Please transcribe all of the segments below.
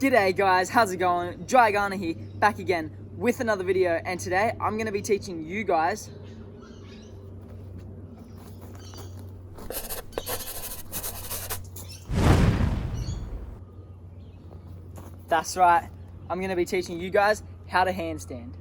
G'day guys, how's it going? Drygana here, back again with another video, and today I'm going to be teaching you guys that's right, I'm going to be teaching you guys how to handstand.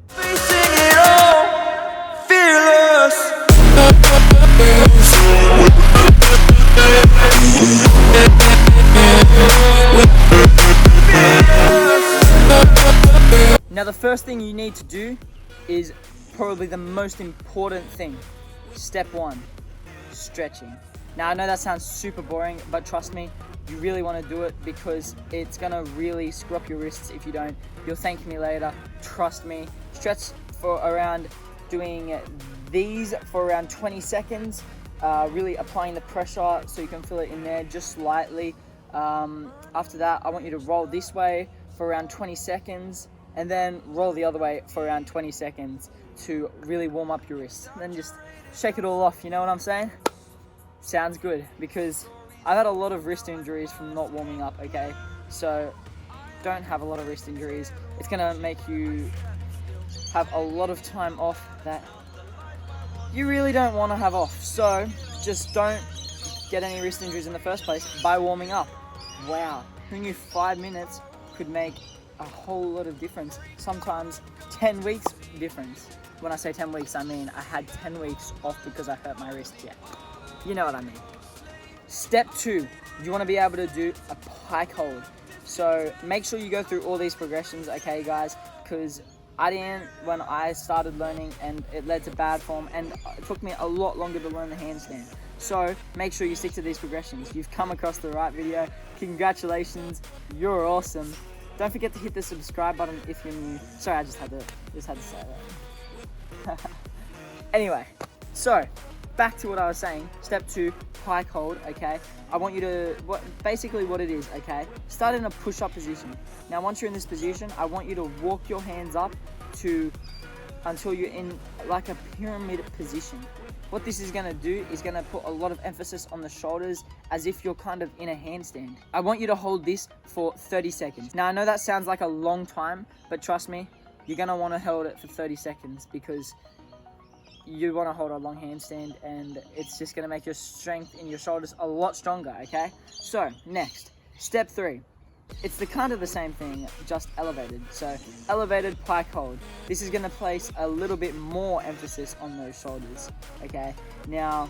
Now the first thing you need to do is probably the most important thing. Step one, stretching. Now I know that sounds super boring, but trust me, you really want to do it because it's gonna really screw up your wrists if you don't. You'll thank me later, trust me. Stretch for around, doing these for around 20 seconds, really applying the pressure so you can feel it in there just slightly. After that, I want you to roll this way for around 20 seconds and then roll the other way for around 20 seconds to really warm up your wrists. And then just shake it all off, you know what I'm saying? Sounds good, because I've had a lot of wrist injuries from not warming up, okay? So don't have a lot of wrist injuries. It's gonna make you have a lot of time off that you really don't want to have off. So just don't get any wrist injuries in the first place by warming up. Wow, who knew 5 minutes could make a whole lot of difference? Sometimes 10 weeks difference. When I say 10 weeks, I mean I had 10 weeks off because I hurt my wrist. Yeah, you know what I mean. Step two, you want to be able to do a pike hold. So make sure you go through all these progressions, okay guys, because I didn't when I started learning, and it led to bad form, and it took me a lot longer to learn the handstand. So make sure you stick to these progressions. You've come across the right video. Congratulations, you're awesome. Don't forget to hit the subscribe button if you're new. Sorry, I just had to say that. Anyway, so back to what I was saying. Step two, pike hold, okay? I want you to, basically what it is, okay? Start in a push-up position. Now, once you're in this position, I want you to walk your hands up until you're in like a pyramid position. What this is gonna do is gonna put a lot of emphasis on the shoulders as if you're kind of in a handstand. I want you to hold this for 30 seconds. Now, I know that sounds like a long time, but trust me, you're gonna wanna hold it for 30 seconds because you want to hold a long handstand, and it's just going to make your strength in your shoulders a lot stronger, okay? So next, step three, it's the kind of the same thing, just elevated. So elevated pike hold. This is going to place a little bit more emphasis on those shoulders, okay? Now,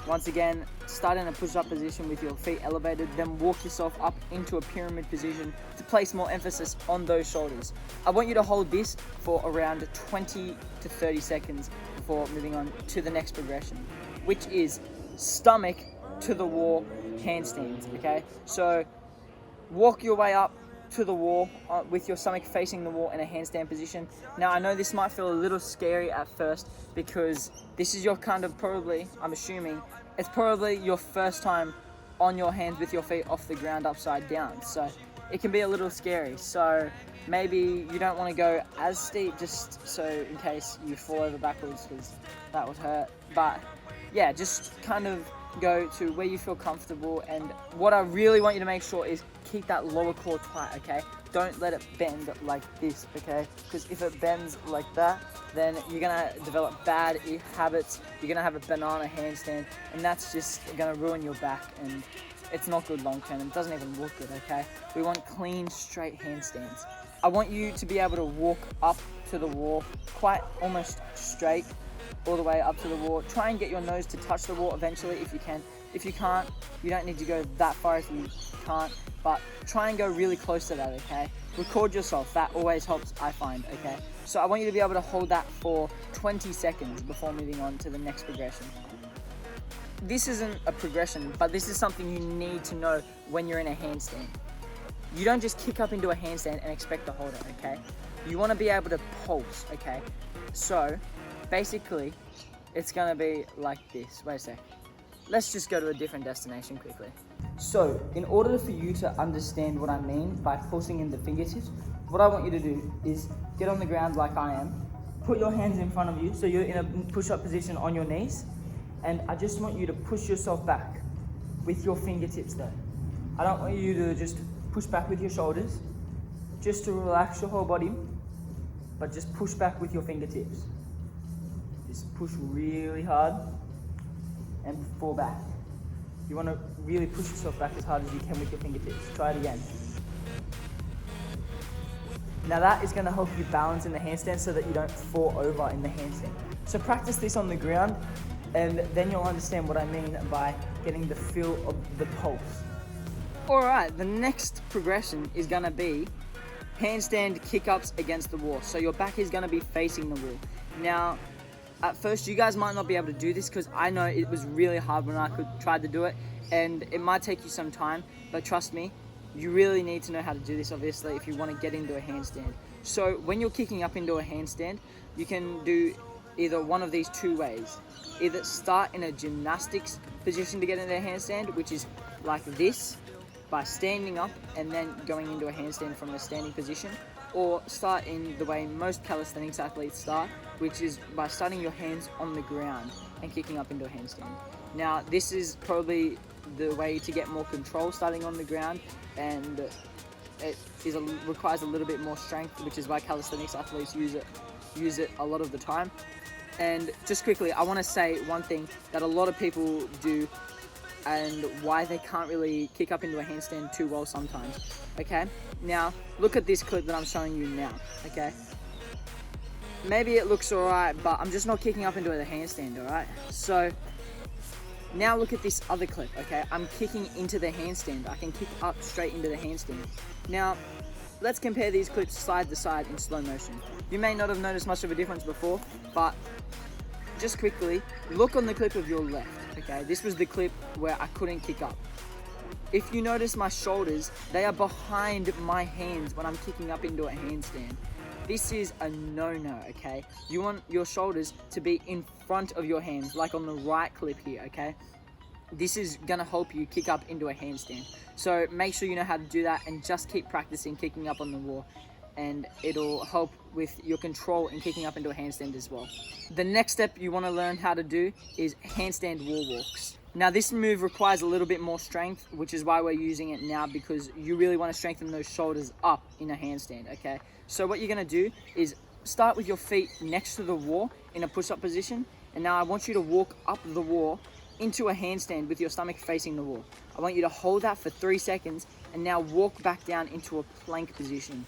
once again, start in a push-up position with your feet elevated, then walk yourself up into a pyramid position to place more emphasis on those shoulders. I want you to hold this for around 20 to 30 seconds before moving on to the next progression, which is stomach to the wall handstands, okay? So walk your way up to the wall with your stomach facing the wall in a handstand position. Now, I know this might feel a little scary at first because this is your kind of probably, I'm assuming, it's probably your first time on your hands with your feet off the ground upside down. So it can be a little scary. So maybe you don't want to go as steep just so in case you fall over backwards, because that would hurt. But yeah, just kind of go to where you feel comfortable, and what I really want you to make sure is keep that lower core tight, okay? Don't let it bend like this, okay? Because if it bends like that, then you're gonna develop bad habits. You're gonna have a banana handstand, and that's just gonna ruin your back, and it's not good long term, and it doesn't even look good, okay? We want clean, straight handstands. I want you to be able to walk up to the wall quite almost straight, all the way up to the wall. Try and get your nose to touch the wall eventually if you can. If you can't, you don't need to go that far if you can't, but try and go really close to that, okay? Record yourself, that always helps, I find, okay? So I want you to be able to hold that for 20 seconds before moving on to the next progression. This isn't a progression, but this is something you need to know when you're in a handstand. You don't just kick up into a handstand and expect to hold it, okay? You want to be able to pulse, okay? So basically, it's gonna be like this. Wait a sec. Let's just go to a different destination quickly. So, in order for you to understand what I mean by pulsing in the fingertips, what I want you to do is get on the ground like I am, put your hands in front of you so you're in a push-up position on your knees, and I just want you to push yourself back with your fingertips though. I don't want you to just push back with your shoulders. just to relax your whole body, but just push back with your fingertips. Just push really hard and fall back. You want to really push yourself back as hard as you can with your fingertips. Try it again. Now that is going to help you balance in the handstand so that you don't fall over in the handstand. So practice this on the ground, and then you'll understand what I mean by getting the feel of the pulse. Alright, the next progression is going to be handstand kick-ups against the wall. So your back is going to be facing the wall. Now, at first you guys might not be able to do this because I know it was really hard when I tried to do it, and it might take you some time, but trust me, you really need to know how to do this, obviously, if you want to get into a handstand. So when you're kicking up into a handstand, you can do either one of these two ways. Either start in a gymnastics position to get into a handstand, which is like this, by standing up and then going into a handstand from a standing position, or start in the way most calisthenics athletes start, which is by starting your hands on the ground and kicking up into a handstand. Now, this is probably the way to get more control, starting on the ground, and it requires a little bit more strength, which is why calisthenics athletes use it a lot of the time. And just quickly, I want to say one thing that a lot of people do and why they can't really kick up into a handstand too well sometimes. Okay, now look at this clip that I'm showing you now. Okay, maybe it looks alright, but I'm just not kicking up into a handstand. Alright, so now look at this other clip. Okay, I'm kicking into the handstand. I can kick up straight into the handstand. Now let's compare these clips side to side in slow motion. You may not have noticed much of a difference before, but just quickly look on the clip of your left. Okay, this was the clip where I couldn't kick up. If you notice my shoulders, they are behind my hands when I'm kicking up into a handstand. This is a no-no, okay? You want your shoulders to be in front of your hands, like on the right clip here, okay? This is gonna help you kick up into a handstand. So make sure you know how to do that and just keep practicing kicking up on the wall, and it'll help with your control in kicking up into a handstand as well. The next step you want to learn how to do is handstand wall walks. Now this move requires a little bit more strength, which is why we're using it now, because you really want to strengthen those shoulders up in a handstand, okay? So what you're going to do is start with your feet next to the wall in a push-up position, and now I want you to walk up the wall into a handstand with your stomach facing the wall. I want you to hold that for 3 seconds and now walk back down into a plank position.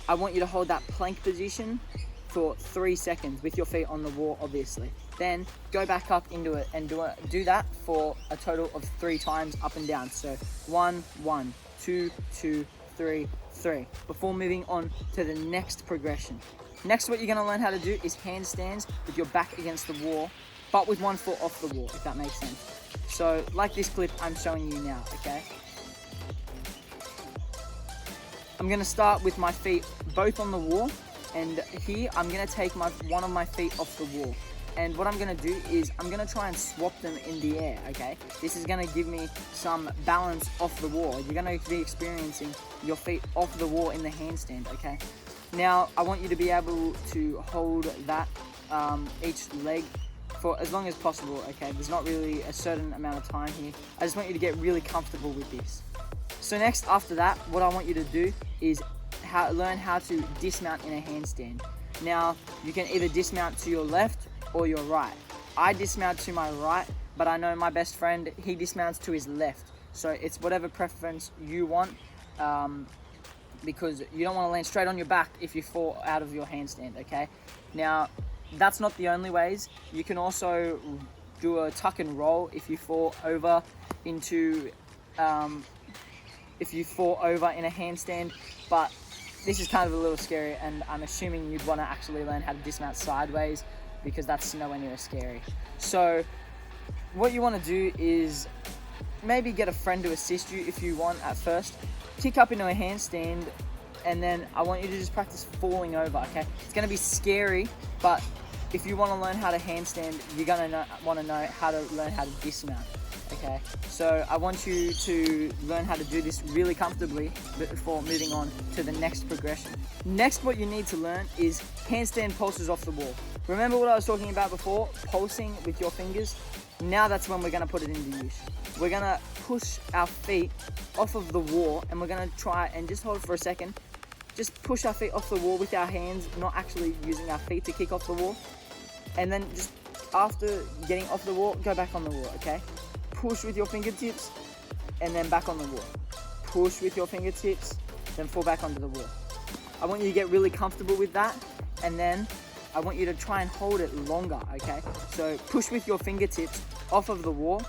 I want you to hold that plank position for 3 seconds with your feet on the wall, obviously. Then go back up into it and do that for a total of 3 times up and down. So 1, 1, 2, 2, 3, 3, before moving on to the next progression. Next, what you're gonna learn how to do is handstands with your back against the wall, but with one foot off the wall, if that makes sense. So like this clip I'm showing you now, okay? I'm gonna start with my feet both on the wall, and here I'm gonna take one of my feet off the wall. And what I'm gonna do is I'm gonna try and swap them in the air, okay? This is gonna give me some balance off the wall. You're gonna be experiencing your feet off the wall in the handstand, okay? Now, I want you to be able to hold that, each leg for as long as possible, okay? There's not really a certain amount of time here. I just want you to get really comfortable with this. So next, after that, what I want you to do is learn how to dismount in a handstand. Now, you can either dismount to your left or your right. I dismount to my right, but I know my best friend, he dismounts to his left. So it's whatever preference you want, because you don't want to land straight on your back if you fall out of your handstand, okay? Now, that's not the only ways. You can also do a tuck and roll if you fall over into, if you fall over in a handstand, but this is kind of a little scary, and I'm assuming you'd want to actually learn how to dismount sideways, because that's nowhere near as scary. So what you want to do is maybe get a friend to assist you if you want at first. Kick up into a handstand, and then I want you to just practice falling over, okay? It's going to be scary, but if you want to learn how to handstand, you're going to want to know how to learn how to dismount, okay? So I want you to learn how to do this really comfortably before moving on to the next progression. Next, what you need to learn is handstand pulses off the wall. Remember what I was talking about before, pulsing with your fingers? Now that's when we're going to put it into use. We're going to push our feet off of the wall, and we're going to try and just hold it for a second, just push our feet off the wall with our hands, not actually using our feet to kick off the wall. And then just after getting off the wall, go back on the wall, okay? Push with your fingertips and then back on the wall. Push with your fingertips, then fall back onto the wall. I want you to get really comfortable with that, and then I want you to try and hold it longer, okay? So push with your fingertips off of the wall,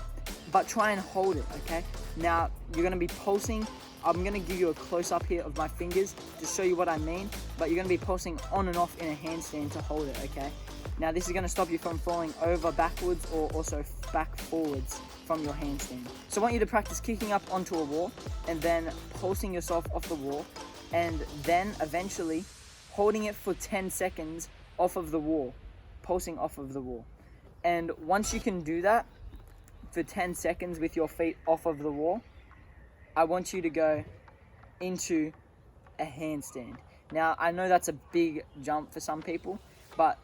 but try and hold it, okay? Now, you're gonna be pulsing. I'm gonna give you a close-up here of my fingers to show you what I mean, but you're gonna be pulsing on and off in a handstand to hold it, okay? Now, this is gonna stop you from falling over backwards or also back forwards from your handstand. So I want you to practice kicking up onto a wall and then pulsing yourself off the wall, and then eventually holding it for 10 seconds off of the wall, pulsing off of the wall. And once you can do that for 10 seconds with your feet off of the wall, I want you to go into a handstand. Now, I know that's a big jump for some people, but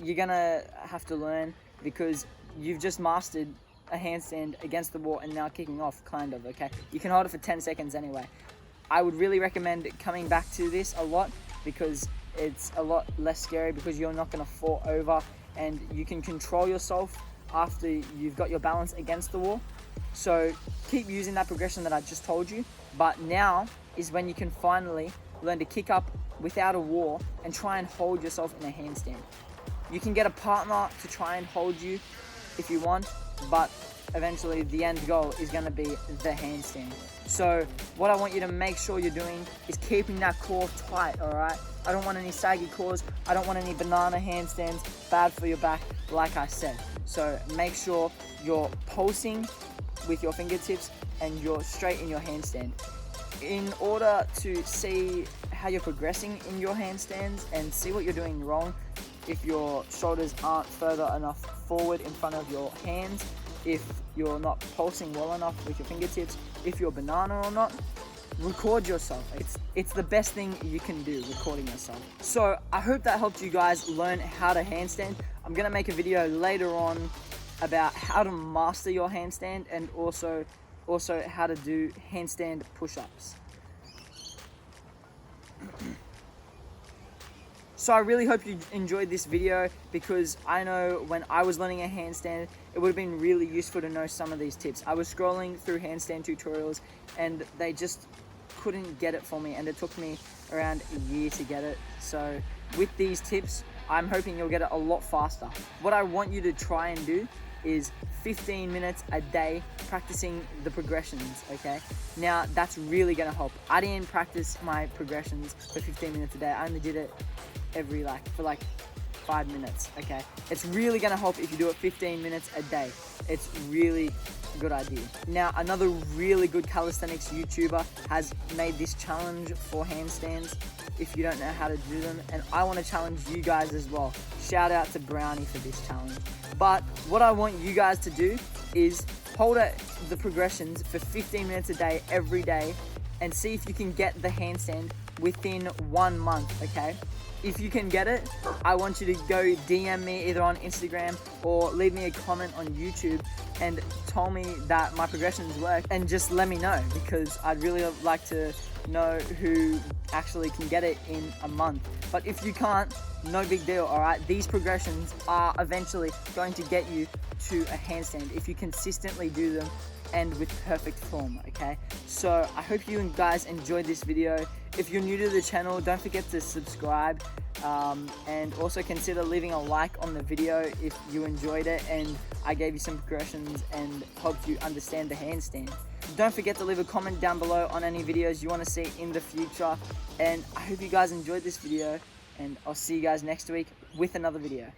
you're gonna have to learn, because you've just mastered a handstand against the wall and now kicking off, kind of, okay? You can hold it for 10 seconds anyway. I would really recommend coming back to this a lot, because it's a lot less scary, because you're not gonna fall over and you can control yourself after you've got your balance against the wall. So keep using that progression that I just told you, but now is when you can finally learn to kick up without a wall and try and hold yourself in a handstand. You can get a partner to try and hold you if you want, but eventually the end goal is going to be the handstand. So what I want you to make sure you're doing is keeping that core tight, all right? I don't want any saggy cores. I don't want any banana handstands, bad for your back, like I said. So make sure you're pulsing with your fingertips and you're straight in your handstand. In order to see how you're progressing in your handstands and see what you're doing wrong, if your shoulders aren't further enough forward in front of your hands, if you're not pulsing well enough with your fingertips, if you're banana or not, record yourself. It's the best thing you can do, recording yourself. So I hope that helped you guys learn how to handstand. I'm gonna make a video later on about how to master your handstand, and also how to do handstand push-ups. So I really hope you enjoyed this video, because I know when I was learning a handstand, it would have been really useful to know some of these tips. I was scrolling through handstand tutorials and they just couldn't get it for me, and it took me around a year to get it. So with these tips, I'm hoping you'll get it a lot faster. What I want you to try and do is 15 minutes a day practicing the progressions, okay? Now, that's really gonna help. I didn't practice my progressions for 15 minutes a day. I only did it for 5 minutes, okay? It's really gonna help if you do it 15 minutes a day. It's really a good idea. Now, another really good calisthenics YouTuber has made this challenge for handstands if you don't know how to do them, and I want to challenge you guys as well. Shout out to Brownie for this challenge. But what I want you guys to do is hold the progressions for 15 minutes a day every day, and see if you can get the handstand within 1 month, okay? If you can get it, I want you to go DM me either on Instagram or leave me a comment on YouTube and tell me that my progressions work, and just let me know, because I'd really like to know who actually can get it in a month. But if you can't, no big deal, all right? These progressions are eventually going to get you to a handstand if you consistently do them and with perfect form, okay? So I hope you guys enjoyed this video. If you're new to the channel, don't forget to subscribe, and also consider leaving a like on the video if you enjoyed it and I gave you some progressions and helped you understand the handstand. Don't forget to leave a comment down below on any videos you want to see in the future, and I hope you guys enjoyed this video, and I'll see you guys next week with another video.